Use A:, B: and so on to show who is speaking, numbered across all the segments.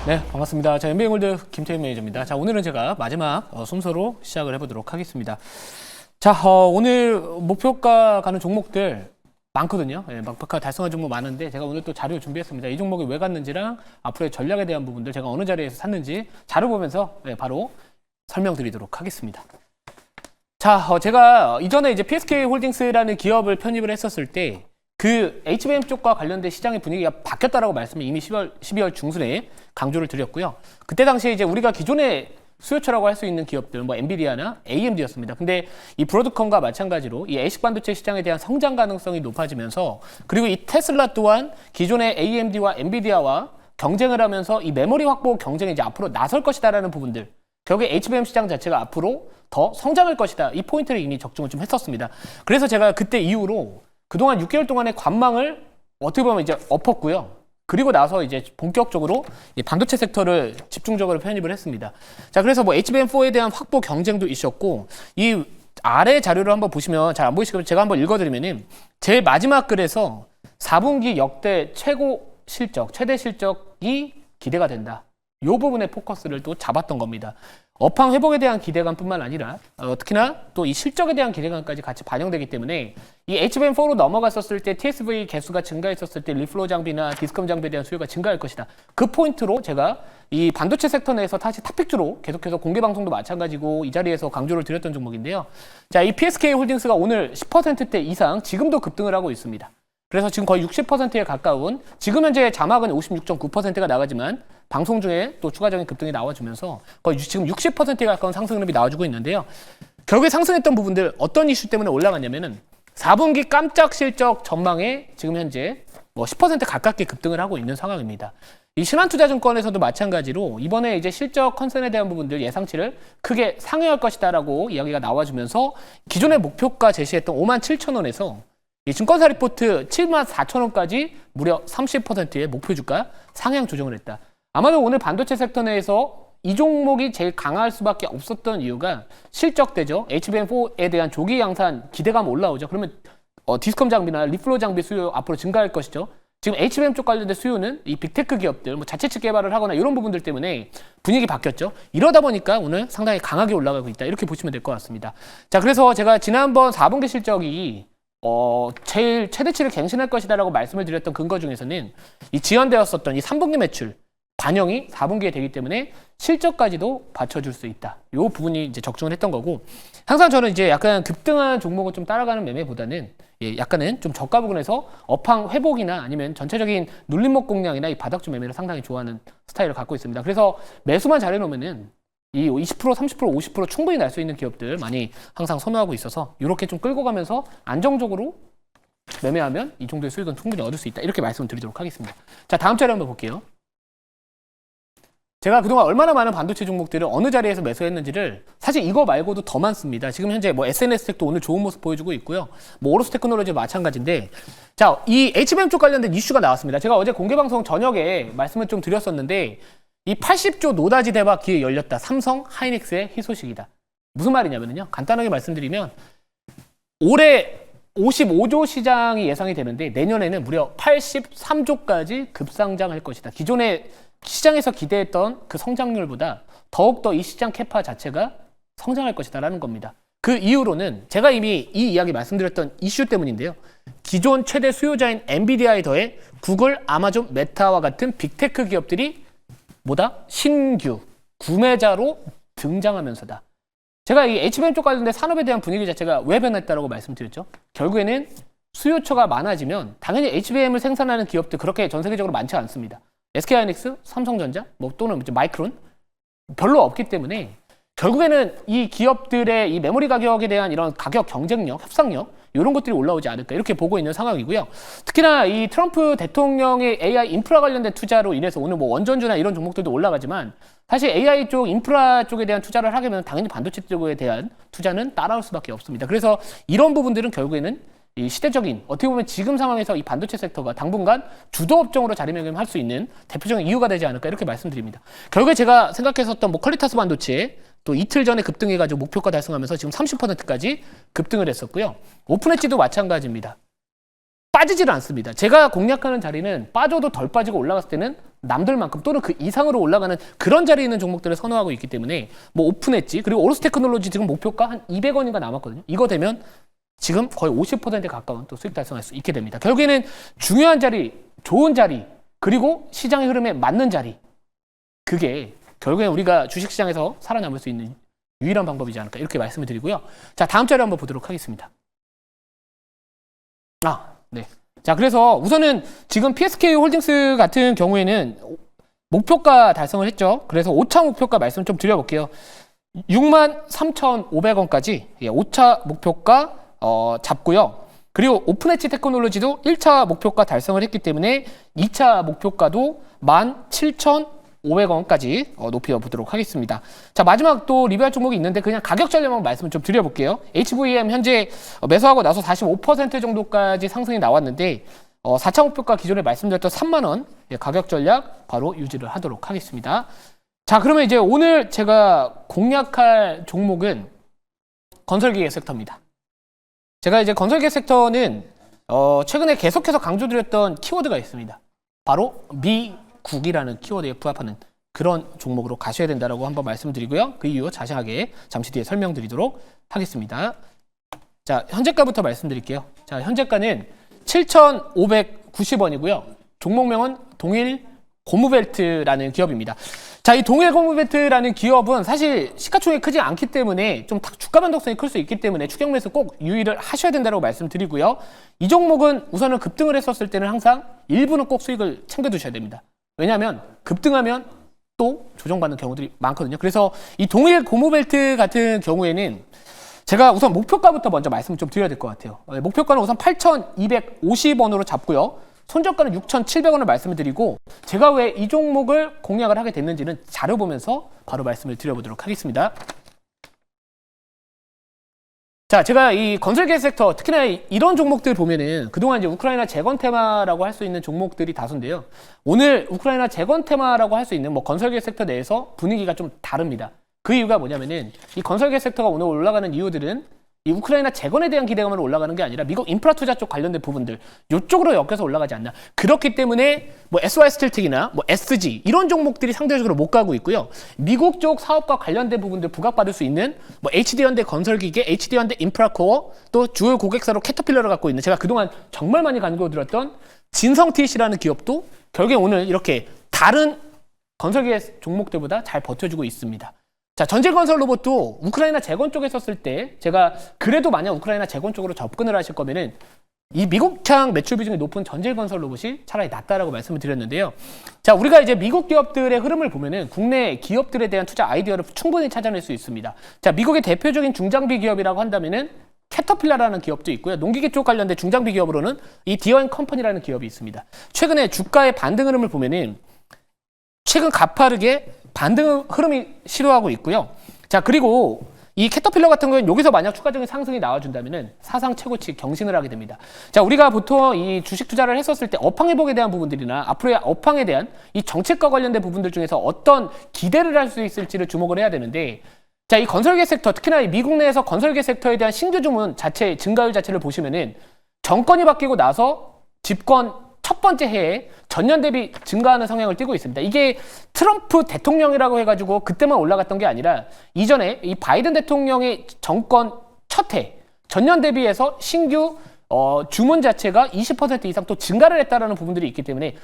A: 네, 반갑습니다. 자, MBA골드 김태현 매니저입니다. 자, 오늘은 제가 마지막 순서로 시작을 해보도록 하겠습니다. 자, 오늘 목표가 가는 종목들 많거든요. 예, 목표가 달성한 종목 많은데 제가 오늘 또 자료 준비했습니다. 이 종목이 왜 갔는지랑 앞으로의 전략에 대한 부분들 제가 어느 자리에서 샀는지 자료 보면서 바로 설명드리도록 하겠습니다. 자, 제가 이전에 이제 PSK 홀딩스라는 기업을 편입을 했었을 때 그 HBM 쪽과 관련된 시장의 분위기가 바뀌었다라고 말씀을 이미 12월 중순에 강조를 드렸고요. 그때 당시에 이제 우리가 기존의 수요처라고 할 수 있는 기업들, 뭐 엔비디아나 AMD였습니다. 근데 이 브로드컴과 마찬가지로 이 ASIC 반도체 시장에 대한 성장 가능성이 높아지면서 그리고 이 테슬라 또한 기존의 AMD와 엔비디아와 경쟁을 하면서 이 메모리 확보 경쟁에 이제 앞으로 나설 것이다라는 부분들. 결국에 HBM 시장 자체가 앞으로 더 성장할 것이다. 이 포인트를 이미 적중을 좀 했었습니다. 그래서 제가 그때 이후로 그동안 6개월 동안의 관망을 어떻게 보면 이제 엎었고요. 그리고 나서 이제 본격적으로 반도체 섹터를 집중적으로 편입을 했습니다. 자, 그래서 뭐 HBM4에 대한 확보 경쟁도 있었고, 이 아래 자료를 한번 보시면 잘 안 보이시겠지만 제가 한번 읽어드리면은 제일 마지막 글에서 4분기 역대 최고 실적, 최대 실적이 기대가 된다. 이 부분에 포커스를 또 잡았던 겁니다. 업황 회복에 대한 기대감뿐만 아니라 특히나 또 이 실적에 대한 기대감까지 같이 반영되기 때문에 이 HBM4로 넘어갔었을 때 TSV 개수가 증가했었을 때 리플로 장비나 디스컴 장비에 대한 수요가 증가할 것이다. 그 포인트로 제가 이 반도체 섹터 내에서 다시 탑픽주로 계속해서 공개 방송도 마찬가지고 이 자리에서 강조를 드렸던 종목인데요. 자, 이 PSK 홀딩스가 오늘 10%대 이상 지금도 급등을 하고 있습니다. 그래서 지금 거의 60%에 가까운 지금 현재 자막은 56.9%가 나가지만 방송 중에 또 추가적인 급등이 나와주면서 거의 지금 60%에 가까운 상승 흐름이 나와주고 있는데요. 결국에 상승했던 부분들 어떤 이슈 때문에 올라갔냐면은 4분기 깜짝 실적 전망에 지금 현재 뭐 10% 가깝게 급등을 하고 있는 상황입니다. 이 신한투자증권에서도 마찬가지로 이번에 이제 실적 컨센에 대한 부분들 예상치를 크게 상회할 것이다라고 이야기가 나와주면서 기존의 목표가 제시했던 57,000원에서 이 증권사 리포트 74,000원까지 무려 30%의 목표 주가 상향 조정을 했다. 아마도 오늘 반도체 섹터 내에서 이 종목이 제일 강할 수밖에 없었던 이유가 실적대죠. HBM4에 대한 조기 양산 기대감 올라오죠. 그러면 디스컴 장비나 리플로 장비 수요 앞으로 증가할 것이죠. 지금 HBM 쪽 관련된 수요는 이 빅테크 기업들, 뭐 자체 측 개발을 하거나 이런 부분들 때문에 분위기 바뀌었죠. 이러다 보니까 오늘 상당히 강하게 올라가고 있다. 이렇게 보시면 될 것 같습니다. 자, 그래서 제가 지난번 4분기 실적이 제일 최대치를 갱신할 것이다라고 말씀을 드렸던 근거 중에서는 이 지연되었었던 이 3분기 매출 반영이 4분기에 되기 때문에 실적까지도 받쳐줄 수 있다. 이 부분이 이제 적중을 했던 거고, 항상 저는 이제 약간 급등한 종목을 좀 따라가는 매매보다는 약간은 좀 저가 부근에서 업황 회복이나 아니면 전체적인 눌림목 공략이나 이 바닥주 매매를 상당히 좋아하는 스타일을 갖고 있습니다. 그래서 매수만 잘해놓으면은 이 20%, 30%, 50% 충분히 날 수 있는 기업들 많이 항상 선호하고 있어서 이렇게 좀 끌고 가면서 안정적으로 매매하면 이 정도의 수익은 충분히 얻을 수 있다. 이렇게 말씀을 드리도록 하겠습니다. 자, 다음 자료 한번 볼게요. 제가 그동안 얼마나 많은 반도체 종목들을 어느 자리에서 매수했는지를 사실 이거 말고도 더 많습니다. 지금 현재 뭐 SNS텍도 오늘 좋은 모습 보여주고 있고요. 뭐 오로스 테크놀로지 마찬가지인데, 자, 이 HBM 쪽 관련된 이슈가 나왔습니다. 제가 어제 공개방송 저녁에 말씀을 좀 드렸었는데 이 80조 노다지 대박 기회 열렸다. 삼성 하이닉스의 희소식이다. 무슨 말이냐면요. 간단하게 말씀드리면 올해 55조 시장이 예상이 되는데 내년에는 무려 83조까지 급상장할 것이다. 기존의 시장에서 기대했던 그 성장률보다 더욱더 이 시장 캐파 자체가 성장할 것이다라는 겁니다. 그 이유로는 제가 이미 이 이야기 말씀드렸던 이슈 때문인데요. 기존 최대 수요자인 엔비디아에 더해 구글, 아마존, 메타와 같은 빅테크 기업들이 뭐다? 신규 구매자로 등장하면서다. 제가 이 HBM 쪽 관련된 산업에 대한 분위기 자체가 왜 변했다고 말씀드렸죠? 결국에는 수요처가 많아지면 당연히 HBM을 생산하는 기업들 그렇게 전 세계적으로 많지 않습니다. SK하이닉스, 삼성전자, 뭐 또는 마이크론 별로 없기 때문에 결국에는 이 기업들의 이 메모리 가격에 대한 이런 가격 경쟁력, 협상력 이런 것들이 올라오지 않을까 이렇게 보고 있는 상황이고요. 특히나 이 트럼프 대통령의 AI 인프라 관련된 투자로 인해서 오늘 뭐 원전주나 이런 종목들도 올라가지만 사실 AI 쪽 인프라 쪽에 대한 투자를 하게 되면 당연히 반도체 쪽에 대한 투자는 따라올 수밖에 없습니다. 그래서 이런 부분들은 결국에는 이 시대적인 어떻게 보면 지금 상황에서 이 반도체 섹터가 당분간 주도 업종으로 자리매김할 수 있는 대표적인 이유가 되지 않을까 이렇게 말씀드립니다. 결국에 제가 생각했었던 뭐 퀄리타스 반도체 또 이틀 전에 급등해가지고 목표가 달성하면서 지금 30%까지 급등을 했었고요. 오픈엣지도 마찬가지입니다. 빠지지를 않습니다. 제가 공략하는 자리는 빠져도 덜 빠지고 올라갔을 때는 남들만큼 또는 그 이상으로 올라가는 그런 자리에 있는 종목들을 선호하고 있기 때문에 뭐 오픈 엣지 그리고 오로스 테크놀로지 지금 목표가 한 200원인가 남았거든요. 이거 되면 지금 거의 50%에 가까운 또 수익 달성할 수 있게 됩니다. 결국에는 중요한 자리, 좋은 자리, 그리고 시장의 흐름에 맞는 자리, 그게 결국에 우리가 주식시장에서 살아남을 수 있는 유일한 방법이지 않을까 이렇게 말씀을 드리고요. 자, 다음 자료 한번 보도록 하겠습니다. 네. 자, 그래서 우선은 지금 PSK 홀딩스 같은 경우에는 목표가 달성을 했죠. 그래서 5차 목표가 말씀 좀 드려볼게요. 63,500원까지 5차 목표가 잡고요. 그리고 오픈엣지 테크놀로지도 1차 목표가 달성을 했기 때문에 2차 목표가도 17,500원까지 높여보도록 하겠습니다. 자, 마지막 또 리뷰할 종목이 있는데 그냥 가격 전략만 말씀을 좀 드려볼게요. HVM 현재 매수하고 나서 45% 정도까지 상승이 나왔는데 4차 목표가 기존에 말씀드렸던 3만원 가격 전략 바로 유지를 하도록 하겠습니다. 자, 그러면 이제 오늘 제가 공략할 종목은 건설기계 섹터입니다. 제가 이제 건설기계 섹터는 최근에 계속해서 강조드렸던 키워드가 있습니다. 바로 미국이라는 키워드에 부합하는 그런 종목으로 가셔야 된다라고 한번 말씀드리고요. 그 이유 자세하게 잠시 뒤에 설명드리도록 하겠습니다. 자, 현재가부터 말씀드릴게요. 자, 현재가는 7,590원이고요. 종목명은 동일 고무벨트라는 기업입니다. 자, 이 동일 고무벨트라는 기업은 사실 시가총액이 크지 않기 때문에 좀 주가 변동성이 클 수 있기 때문에 추격 매수 꼭 유의를 하셔야 된다고 말씀드리고요. 이 종목은 우선은 급등을 했었을 때는 항상 일부는 꼭 수익을 챙겨두셔야 됩니다. 왜냐하면 급등하면 또 조정받는 경우들이 많거든요. 그래서 이 동일 고무벨트 같은 경우에는 제가 우선 목표가부터 먼저 말씀을 좀 드려야 될 것 같아요. 목표가는 우선 8,250원으로 잡고요. 손절가는 6,700원을 말씀을 드리고 제가 왜 이 종목을 공략을 하게 됐는지는 자료 보면서 바로 말씀을 드려보도록 하겠습니다. 자, 제가 이 건설계 섹터 특히나 이런 종목들 보면은 그동안 이제 우크라이나 재건 테마라고 할 수 있는 종목들이 다수인데요. 오늘 우크라이나 재건 테마라고 할 수 있는 뭐 건설계 섹터 내에서 분위기가 좀 다릅니다. 그 이유가 뭐냐면은 이 건설계 섹터가 오늘 올라가는 이유들은 이 우크라이나 재건에 대한 기대감으로 올라가는 게 아니라 미국 인프라 투자 쪽 관련된 부분들 이쪽으로 엮여서 올라가지 않나. 그렇기 때문에 뭐 SY 스틸텍이나 뭐 SG 이런 종목들이 상대적으로 못 가고 있고요. 미국 쪽 사업과 관련된 부분들 부각받을 수 있는 뭐 HD현대 건설기계, HD현대 인프라코어 또 주요 고객사로 캐터필러를 갖고 있는 제가 그동안 정말 많이 강조드렸던 진성TC라는 기업도 결국에 오늘 이렇게 다른 건설기계 종목들보다 잘 버텨주고 있습니다. 자, 전질건설 로봇도 우크라이나 재건 쪽에 썼을 때 제가 그래도 만약 우크라이나 재건 쪽으로 접근을 하실 거면은 이 미국향 매출 비중이 높은 전질건설 로봇이 차라리 낫다라고 말씀을 드렸는데요. 자, 우리가 이제 미국 기업들의 흐름을 보면은 국내 기업들에 대한 투자 아이디어를 충분히 찾아낼 수 있습니다. 자, 미국의 대표적인 중장비 기업이라고 한다면은 캐터필러라는 기업도 있고요. 농기계 쪽 관련된 중장비 기업으로는 이 디어앤컴퍼니라는 기업이 있습니다. 최근에 주가의 반등 흐름을 보면은 최근 가파르게 반등 흐름이 시도하고 있고요. 자, 그리고 이 캐터필러 같은 경우는 여기서 만약 추가적인 상승이 나와준다면은 사상 최고치 경신을 하게 됩니다. 자, 우리가 보통 이 주식 투자를 했었을 때 업황 회복에 대한 부분들이나 앞으로의 업황에 대한 이 정책과 관련된 부분들 중에서 어떤 기대를 할 수 있을지를 주목을 해야 되는데, 자, 이 건설계 섹터, 특히나 이 미국 내에서 건설계 섹터에 대한 신규 주문 자체 증가율 자체를 보시면은 정권이 바뀌고 나서 집권 첫 번째 해에 전년 대비 증가하는 성향을 띠고 있습니다. 이게 트럼프 대통령이라고 해가지고 그때만 올라갔던 게 아니라 이전에 이 바이든 대통령의 정권 첫 해 전년 대비해서 신규 주문 자체가 20% 이상 또 증가를 했다라는 부분들이 있기 때문에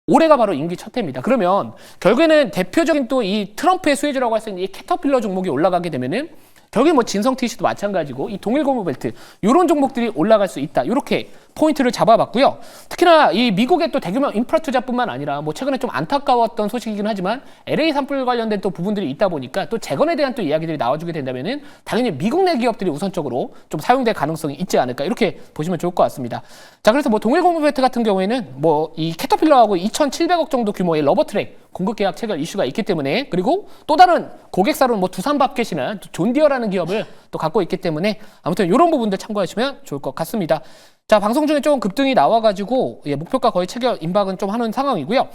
A: 올해가 바로 임기 첫 해입니다. 그러면 결국에는 대표적인 또 이 트럼프의 수혜주라고 할 수 있는 이 캐터필러 종목이 올라가게 되면은 결국에 뭐 진성TC도 마찬가지고 이 동일고무벨트 이런 종목들이 올라갈 수 있다. 이렇게 포인트를 잡아봤고요. 특히나 이 미국의 또 대규모 인프라 투자뿐만 아니라 뭐 최근에 좀 안타까웠던 소식이긴 하지만 LA 산불 관련된 또 부분들이 있다 보니까 또 재건에 대한 또 이야기들이 나와주게 된다면은 당연히 미국 내 기업들이 우선적으로 좀 사용될 가능성이 있지 않을까 이렇게 보시면 좋을 것 같습니다. 자, 그래서 뭐 동일고무벨트 같은 경우에는 뭐 이 캐터필러하고 2,700억 정도 규모의 러버트랙 공급 계약 체결 이슈가 있기 때문에 그리고 또 다른 고객사로는 뭐 두산밥켓이나 존디어라는 기업을 또 갖고 있기 때문에 아무튼 이런 부분들 참고하시면 좋을 것 같습니다. 자, 방송 중에 좀 급등이 나와가지고 목표가 거의 체결 임박은 좀 하는 상황이고요.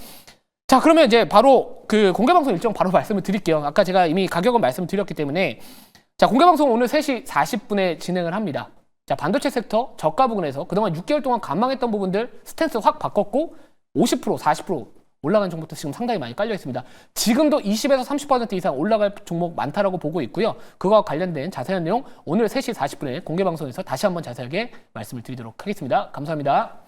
A: 자, 그러면 이제 바로 그 공개방송 일정 바로 말씀을 드릴게요. 아까 제가 이미 가격은 말씀드렸기 때문에 자, 공개방송 오늘 3시 40분에 진행을 합니다. 자, 반도체 섹터 저가 부근에서 그동안 6개월 동안 관망했던 부분들 스탠스 확 바꿨고 50%, 40% 올라간 종목도 지금 상당히 많이 깔려 있습니다. 지금도 20에서 30% 이상 올라갈 종목 많다라고 보고 있고요. 그거와 관련된 자세한 내용 오늘 3시 40분에 공개 방송에서 다시 한번 자세하게 말씀을 드리도록 하겠습니다. 감사합니다.